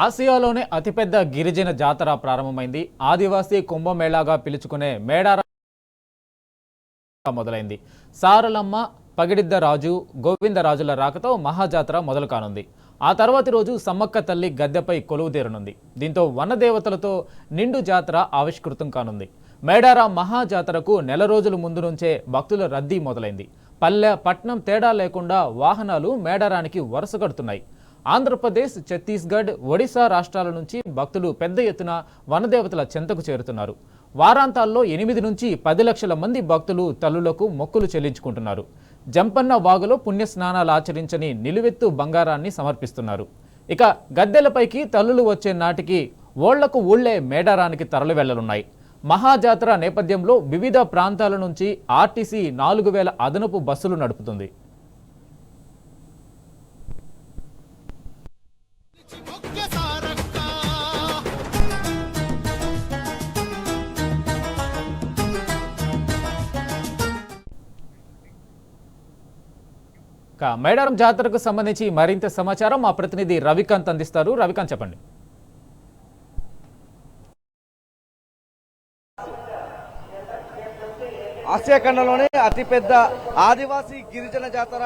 ఆసియాలోనే అతిపెద్ద గిరిజన జాతర ప్రారంభమైంది. ఆదివాసీ కుంభమేళాగా పిలుచుకునే మేడారం మొదలైంది. సారలమ్మ, పగిడిద్దరాజు, గోవిందరాజుల రాకతో మహాజాతర మొదలు కానుంది. ఆ తర్వాతి రోజు సమ్మక్క తల్లి గద్దెపై కొలువుదేరనుంది. దీంతో వనదేవతలతో నిండు జాతర ఆవిష్కృతం కానుంది. మేడారం మహాజాతరకు నెల రోజుల ముందు నుంచే భక్తుల రద్దీ మొదలైంది. పల్లె పట్నం తేడా లేకుండా వాహనాలు మేడారానికి వరుస కడుతున్నాయి. ఆంధ్రప్రదేశ్, ఛత్తీస్గఢ్, ఒడిశా రాష్ట్రాల నుంచి భక్తులు పెద్ద ఎత్తున వనదేవతల చెంతకు చేరుతున్నారు. వారాంతాల్లో 8 నుంచి 10 లక్షల మంది భక్తులు తల్లులకు మొక్కులు చెల్లించుకుంటున్నారు. జంపన్న వాగులో పుణ్యస్నానాలు ఆచరించని నిలువెత్తు బంగారాన్ని సమర్పిస్తున్నారు. ఇక గద్దెలపైకి తల్లులు వచ్చే నాటికి ఓళ్లకు ఊళ్లే మేడారానికి తరలి వెళ్లనున్నాయి. మహాజాతర నేపథ్యంలో వివిధ ప్రాంతాల నుంచి ఆర్టీసీ 4000 అదనపు బస్సులు నడుపుతుంది. మేడారం జాతరకు సంబంధించి మరింత సమాచారం మా ప్రతినిధి రవికాంత్ అందిస్తారు. రవికాంత్, చెప్పండి. ఆసియా ఖండంలోనే అతిపెద్ద ఆదివాసీ గిరిజన జాతర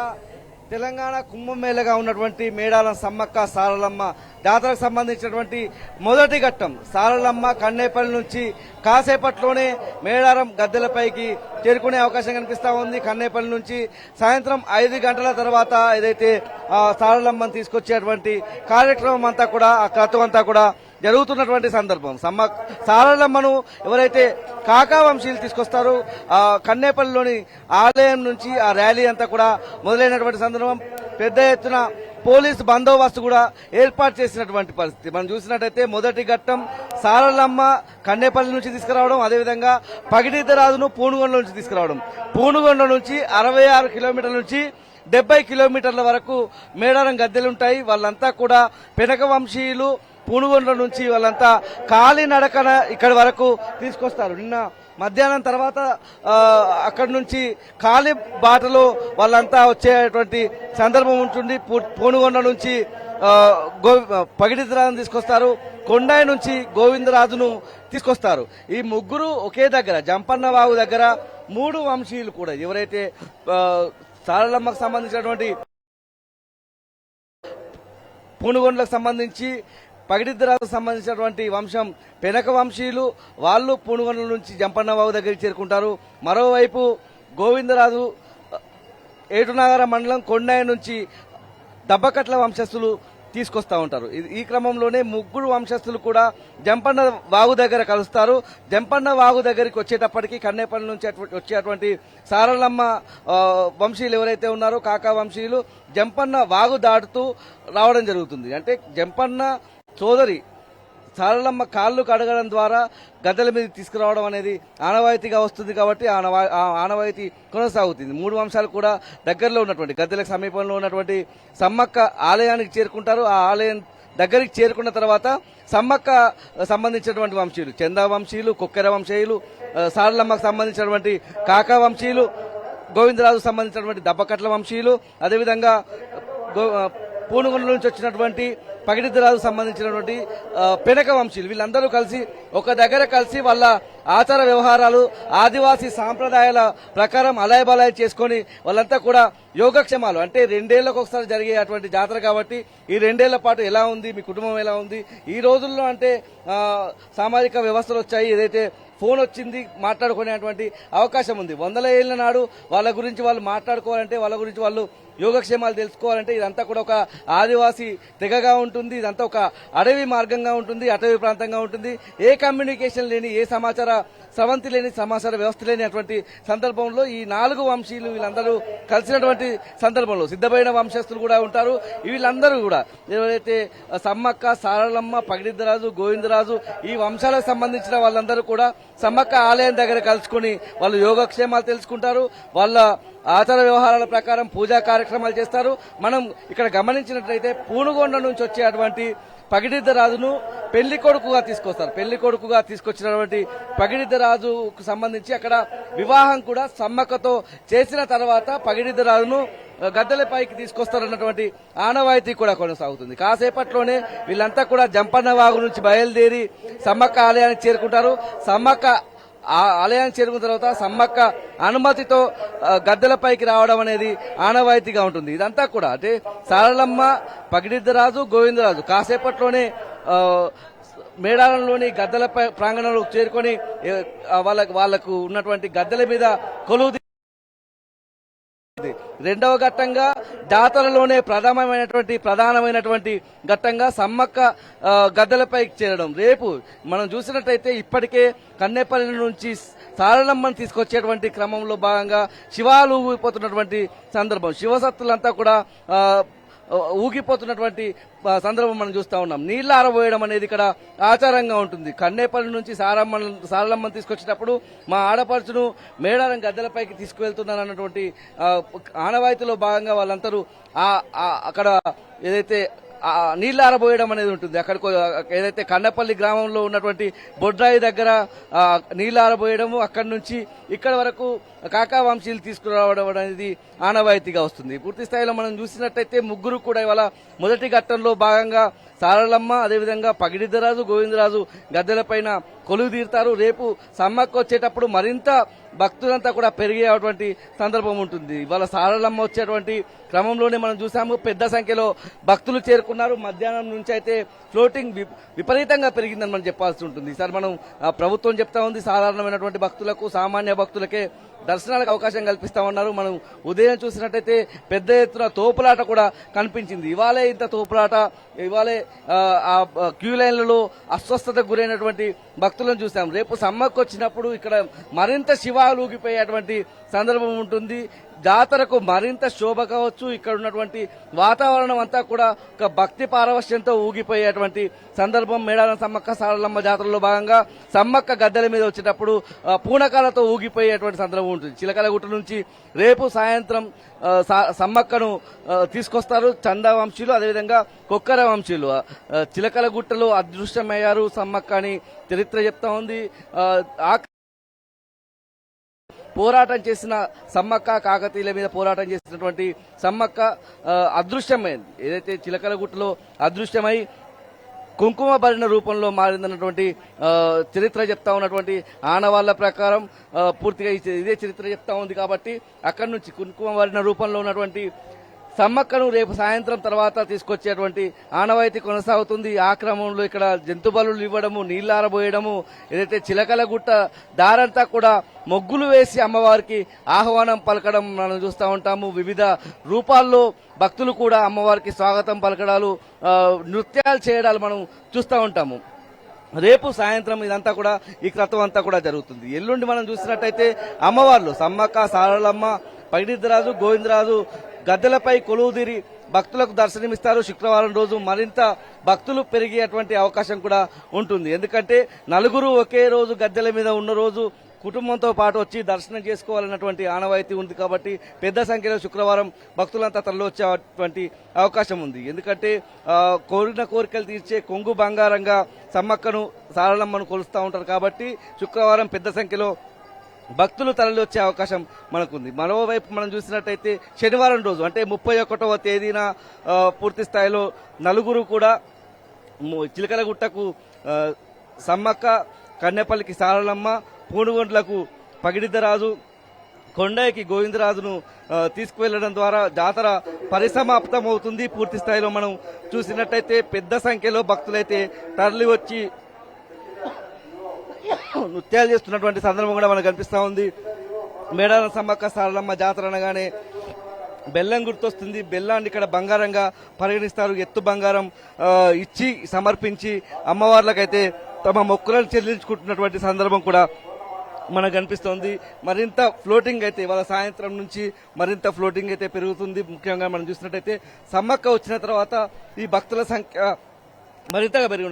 తెలంగాణ కుంభమేళగా ఉన్నటువంటి మేడారం సమ్మక్క సారలమ్మ జాతరకు సంబంధించినటువంటి మొదటి ఘట్టం. సారలమ్మ కన్నేపల్లి నుంచి కాసేపట్లోనే మేడారం గద్దెలపైకి చేరుకునే అవకాశం కనిపిస్తా ఉంది. కన్నేపల్లి నుంచి సాయంత్రం 5 గంటల తర్వాత ఏదైతే సారలమ్మను తీసుకొచ్చేటువంటి కార్యక్రమం అంతా కూడా ఆ క్రతువు అంతా కూడా జరుగుతున్నటువంటి సందర్భం. సారలమ్మను ఎవరైతే కాకా వంశీయులు తీసుకొస్తారో కన్నేపల్లిలోని ఆలయం నుంచి ఆ ర్యాలీ అంతా కూడా మొదలైనటువంటి సందర్భం. పెద్ద ఎత్తున పోలీసు బందోబస్తు కూడా ఏర్పాటు చేసినటువంటి పరిస్థితి మనం చూసినట్టయితే మొదటి ఘట్టం సారలమ్మ కన్నేపల్లి నుంచి తీసుకురావడం, అదేవిధంగా పగిడిద్దరాజును పూనుగొండ నుంచి తీసుకురావడం. పూనుగొండ నుంచి 66 కిలోమీటర్ల నుంచి 70 కిలోమీటర్ల వరకు మేడారం గద్దెలుంటాయి. వాళ్ళంతా కూడా పెనక వంశీయులు. పూనుగొండ నుంచి వాళ్ళంతా కాలినడకన ఇక్కడి వరకు తీసుకొస్తారు. నిన్న మధ్యాహ్నం తర్వాత అక్కడి నుంచి కాలి బాటలో వాళ్ళంతా వచ్చేటువంటి సందర్భం ఉంటుంది. పూనుగొండ నుంచి పగిడిద్దరాజును తీసుకొస్తారు. కొండాయి నుంచి గోవిందరాజును తీసుకొస్తారు. ఈ ముగ్గురు ఒకే దగ్గర జంపన్న వాగు దగ్గర 3 వంశీయులు కూడా ఎవరైతే సారలమ్మకు సంబంధించినటువంటి పూనుగొండలకు సంబంధించి పగిడిద్దరాజుకు సంబంధించినటువంటి వంశం పెనక వంశీయులు. వాళ్ళు పూనుగొండ నుంచి జంపన్న వాగు దగ్గరికి చేరుకుంటారు. మరోవైపు గోవిందరాజు ఏటునగర మండలం కొండాయి నుంచి దబ్బకట్ల వంశస్థులు తీసుకొస్తా ఉంటారు. ఈ క్రమంలోనే 3 వంశస్థులు కూడా జంపన్న వాగు దగ్గర కలుస్తారు. జంపన్న వాగు దగ్గరికి వచ్చేటప్పటికి కన్నేపల్లి నుంచి వచ్చేటువంటి సారలమ్మ వంశీయులు ఎవరైతే ఉన్నారో కాకా వంశీయులు జంపన్న వాగు దాటుతూ రావడం జరుగుతుంది. అంటే జంపన్న సోదరి సారలమ్మ కాళ్ళు కడగడం ద్వారా గద్దెల మీద తీసుకురావడం అనేది ఆనవాయితీగా వస్తుంది. కాబట్టి ఆనవాయితీ కొనసాగుతుంది. 3 వంశాలు కూడా దగ్గరలో ఉన్నటువంటి గద్దెలకు సమీపంలో ఉన్నటువంటి సమ్మక్క ఆలయానికి చేరుకుంటారు. ఆ ఆలయం దగ్గరికి చేరుకున్న తర్వాత సమ్మక్క సంబంధించినటువంటి వంశీయులు చందా వంశీయులు, కొక్కెర వంశీయులు, సారలమ్మకు సంబంధించినటువంటి కాకా వంశీయులు, గోవిందరాజు సంబంధించినటువంటి దబ్బకట్ల వంశీయులు, అదేవిధంగా పూనుగొండ నుంచి వచ్చినటువంటి పగిడిద్దరాజు సంబంధించినటువంటి పెనక వంశీయులు వీళ్ళందరూ కలిసి ఒక దగ్గర కలిసి వాళ్ళ ఆచార వ్యవహారాలు ఆదివాసీ సాంప్రదాయాల ప్రకారం అలయబలాయ చేసుకుని వాళ్ళంతా కూడా యోగక్షేమాలు అంటే 2 ఏళ్లకు ఒకసారి జరిగే అటువంటి జాతర కాబట్టి ఈ 2 ఏళ్ల పాటు ఎలా ఉంది, మీ కుటుంబం ఎలా ఉంది, ఈ రోజుల్లో అంటే సామాజిక వ్యవస్థలు వచ్చాయి, ఏదైతే ఫోన్ వచ్చింది, మాట్లాడుకునేటువంటి అవకాశం ఉంది. 100 ఏళ్ల నాడు వాళ్ళ గురించి వాళ్ళు మాట్లాడుకోవాలంటే, వాళ్ళ గురించి వాళ్ళు యోగక్షేమాలు తెలుసుకోవాలంటే ఇదంతా కూడా ఒక ఆదివాసీ తెగగా ఉంటుంది. ఇదంతా ఒక అడవి మార్గంగా ఉంటుంది, అటవీ ప్రాంతంగా ఉంటుంది. ఏ కమ్యూనికేషన్ లేని, ఏ సమాచార స్రవంతి లేని, సమాచార వ్యవస్థ లేని అటువంటి సందర్భంలో ఈ 4 వంశీయులు వీళ్ళందరూ కలిసినటువంటి సందర్భంలో సిద్ధమైన వంశస్థులు కూడా ఉంటారు. వీళ్ళందరూ కూడా ఎవరైతే సమ్మక్క, సారలమ్మ, పగిడిద్దరాజు, గోవిందరాజు ఈ వంశాలకు సంబంధించిన వాళ్ళందరూ కూడా సమ్మక్క ఆలయం దగ్గర కలుసుకుని వాళ్ళు యోగక్షేమాలు తెలుసుకుంటారు. వాళ్ళ ఆచార వ్యవహారాల ప్రకారం పూజా కార్యక్రమాలు చేస్తారు. మనం ఇక్కడ గమనించినట్లయితే పూనుగొండ నుంచి వచ్చేటువంటి పగిడిద్దరాజును పెళ్లి కొడుకుగా తీసుకొస్తారు. పెళ్లి కొడుకుగా తీసుకొచ్చినటువంటి పగిడిద్దరాజుకు సంబంధించి అక్కడ వివాహం కూడా సమ్మక్కతో చేసిన తర్వాత పగిడిద్దరాజును గద్దెలపైకి తీసుకొస్తారన్నటువంటి ఆనవాయితీ కూడా కొనసాగుతుంది. కాసేపట్లోనే వీళ్ళంతా కూడా జంపన్న వాగు నుంచి బయలుదేరి సమ్మక్క ఆలయానికి చేరుకుంటారు. సమ్మక్క ఆలయానికి చేరుకున్న తర్వాత సమ్మక్క అనుమతితో గద్దెలపైకి రావడం అనేది ఆనవాయితీగా ఉంటుంది. ఇదంతా కూడా అంటే సారలమ్మ, పగిడిద్దరాజు, గోవిందరాజు కాసేపట్లోనే మేడారంలోని గద్దెల ప్రాంగణంలో చేరుకొని వాళ్లకు ఉన్నటువంటి గద్దెల మీద కొలువు. రెండవ ఘట్టంగా జాతరలోనే ప్రధానమైనటువంటి ఘట్టంగా సమ్మక్క గద్దెలపైకి చేరడం. రేపు మనం చూసినట్టయితే ఇప్పటికే కన్నేపల్లి నుంచి సారలమ్మను తీసుకొచ్చేటువంటి క్రమంలో భాగంగా శివాలు ఊగిపోతున్నటువంటి సందర్భం, శివసత్తులంతా కూడా ఊగిపోతున్నటువంటి సందర్భం మనం చూస్తా ఉన్నాం. నీళ్లు ఆరబోయడం అనేది ఇక్కడ ఆచారంగా ఉంటుంది. కన్నేపల్లి నుంచి సారలమ్మను తీసుకొచ్చేటప్పుడు మా ఆడపడుచును మేడారం గద్దెలపైకి తీసుకువెళ్తున్నారన్నటువంటి ఆనవాయితీలో భాగంగా వాళ్ళందరూ అక్కడ ఏదైతే నీళ్లు ఆరబోయడం అనేది ఉంటుంది. అక్కడికి ఏదైతే కన్నపల్లి గ్రామంలో ఉన్నటువంటి బొడ్రాయి దగ్గర నీళ్లు ఆరబోయడము, అక్కడి నుంచి ఇక్కడ వరకు కాకా వంశీలు తీసుకురావడం అనేది ఆనవాయితీగా వస్తుంది. పూర్తి స్థాయిలో మనం చూసినట్టయితే ముగ్గురు కూడా ఇవాళ మొదటి ఘట్టంలో భాగంగా సారలమ్మ, అదేవిధంగా పగిడిద్దరాజు, గోవిందరాజు గద్దెలపైన కొలువు తీరుతారు. రేపు సమ్మక్క వచ్చేటప్పుడు మరింత భక్తులంతా కూడా పెరిగేటువంటి సందర్భం ఉంటుంది. ఇవాళ సారలమ్మ వచ్చేటువంటి క్రమంలోనే మనం చూసాము పెద్ద సంఖ్యలో భక్తులు చేరుకున్నారు. మధ్యాహ్నం నుంచి అయితే ఫ్లోటింగ్ విపరీతంగా పెరిగిందని మనం చెప్పాల్సి ఉంటుంది. ఈసారి మనం ప్రభుత్వం చెప్తా ఉంది సాధారణమైనటువంటి భక్తులకు, సామాన్య భక్తులకే దర్శనాలకు అవకాశం కల్పిస్తామన్నారు. మనం ఉదయం చూసినట్టయితే పెద్ద ఎత్తున తోపులాట కూడా కనిపించింది. ఇవాళే ఇంత తోపులాట, ఇవాళే ఆ క్యూ లైన్లలో అస్వస్థతకు గురైనటువంటి భక్తులను చూసాం. రేపు సమ్మక్క వచ్చినప్పుడు ఇక్కడ మరింత శివాలు ఊగిపోయేటువంటి సందర్భం ఉంటుంది. జాతరకు మరింత శోభ కావచ్చు. ఇక్కడ ఉన్నటువంటి వాతావరణం అంతా కూడా ఒక భక్తి పారవశ్యంతో ఊగిపోయేటువంటి సందర్భం. మేడారం సమ్మక్క సారలమ్మ జాతరలో భాగంగా సమ్మక్క గద్దెల మీద వచ్చేటప్పుడు పూనకాలతో ఊగిపోయేటువంటి సందర్భం ఉంటుంది. చిలకలగుట్ట నుంచి రేపు సాయంత్రం సమ్మక్కను తీసుకొస్తారు చందా వంశీయులు, అదేవిధంగా కొక్కర వంశీయులు. చిలకలగుట్టలో అదృశ్యమయ్యారు సమ్మక్క అని చరిత్ర చెప్తా ఉంది. పోరాటం చేసిన సమ్మక్క, కాకతీయుల మీద పోరాటం చేసినటువంటి సమ్మక్క అదృశ్యమైంది. ఏదైతే చిలకలగుట్టలో అదృశ్యమై కుంకుమ భరిణ రూపంలో మారిందన్నటువంటి చరిత్ర చెప్తా ఉన్నటువంటి ఆనవాళ్ల ప్రకారం పూర్తిగా ఇదే చరిత్ర చెప్తా ఉంది. కాబట్టి అక్కడి నుంచి కుంకుమ భరిణ రూపంలో ఉన్నటువంటి సమ్మక్కను రేపు సాయంత్రం తర్వాత తీసుకొచ్చేటువంటి ఆనవాయితీ కొనసాగుతుంది. ఆ క్రమంలో ఇక్కడ జంతు బలులు ఇవ్వడము, నీళ్లారబోయడము, ఏదైతే చిలకలగుట్ట దారంతా కూడా మొగ్గులు వేసి అమ్మవారికి ఆహ్వానం పలకడం మనం చూస్తూ ఉంటాము. వివిధ రూపాల్లో భక్తులు కూడా అమ్మవారికి స్వాగతం పలకడాలు, నృత్యాలు చేయడాలు మనం చూస్తూ ఉంటాము. రేపు సాయంత్రం ఇదంతా కూడా ఈ క్రతం అంతా కూడా జరుగుతుంది. ఎల్లుండి మనం చూసినట్టయితే అమ్మవార్లు సమ్మక్క, సారలమ్మ, పగిడిద్దరాజు, గోవిందరాజు గద్దెలపై కొలువుదీరి భక్తులకు దర్శనమిస్తారు. శుక్రవారం రోజు మరింత భక్తులు పెరిగేటువంటి అవకాశం కూడా ఉంటుంది. ఎందుకంటే నలుగురు ఒకే రోజు గద్దెల మీద ఉన్న రోజు కుటుంబంతో పాటు వచ్చి దర్శనం చేసుకోవాలన్నటువంటి ఆనవాయితీ ఉంది. కాబట్టి పెద్ద సంఖ్యలో శుక్రవారం భక్తులంతా తరలి వచ్చేటువంటి అవకాశం ఉంది. ఎందుకంటే కోరిన కోరికలు తీర్చే కొంగు బంగారంగా సమ్మక్కను, సారలమ్మను కొలుస్తూ ఉంటారు. కాబట్టి శుక్రవారం పెద్ద సంఖ్యలో భక్తులు తరలి వచ్చే అవకాశం మనకుంది. మరోవైపు మనం చూసినట్టయితే శనివారం రోజు అంటే 31వ తేదీన పూర్తి స్థాయిలో నలుగురు కూడా చిలకలగుట్టకు సమ్మక్క, కన్నెపల్లికి సారలమ్మ, పూనుగొండ్లకు పగిడిద్దరాజు, కొండయ్యకి గోవిందరాజును తీసుకువెళ్లడం ద్వారా జాతర పరిసమాప్తమవుతుంది. పూర్తి స్థాయిలో మనం చూసినట్టయితే పెద్ద సంఖ్యలో భక్తులైతే తరలి వచ్చి నృత్యాలు చేస్తున్నటువంటి సందర్భం కూడా మనకు కనిపిస్తా ఉంది. మేడారం సమ్మక్క సారలమ్మ జాతర అనగానే బెల్లం గుర్తొస్తుంది. బెల్లాన్ని ఇక్కడ బంగారంగా పరిగణిస్తారు. ఎత్తు బంగారం ఇచ్చి సమర్పించి అమ్మవార్లకైతే తమ మొక్కులను చెల్లించుకుంటున్నటువంటి సందర్భం కూడా మనకు కనిపిస్తోంది. మరింత ఫ్లోటింగ్ అయితే ఇవాళ సాయంత్రం నుంచి మరింత ఫ్లోటింగ్ అయితే పెరుగుతుంది. ముఖ్యంగా మనం చూసినట్టయితే సమ్మక్క వచ్చిన తర్వాత ఈ భక్తుల సంఖ్య మరింతగా పెరిగి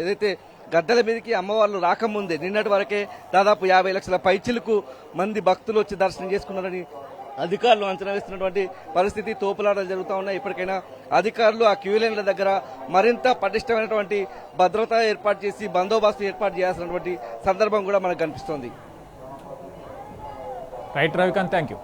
ఏదైతే గద్దెల మీదకి అమ్మవార్లు రాకముందే నిన్నటి వరకే దాదాపు 50 లక్షల పైచిలకు మంది భక్తులు వచ్చి దర్శనం చేసుకున్నారని అధికారులు అంచనా వేస్తున్నటువంటి పరిస్థితి. తోపులాటలు జరుగుతూ ఉన్నాయి. ఇప్పటికైనా అధికారులు ఆ క్యూ లైన్ల దగ్గర మరింత పటిష్టమైనటువంటి భద్రత ఏర్పాటు చేసి బందోబస్తు ఏర్పాటు చేయాల్సినటువంటి సందర్భం కూడా మనకు కనిపిస్తోంది. Right Ravikant, thank you.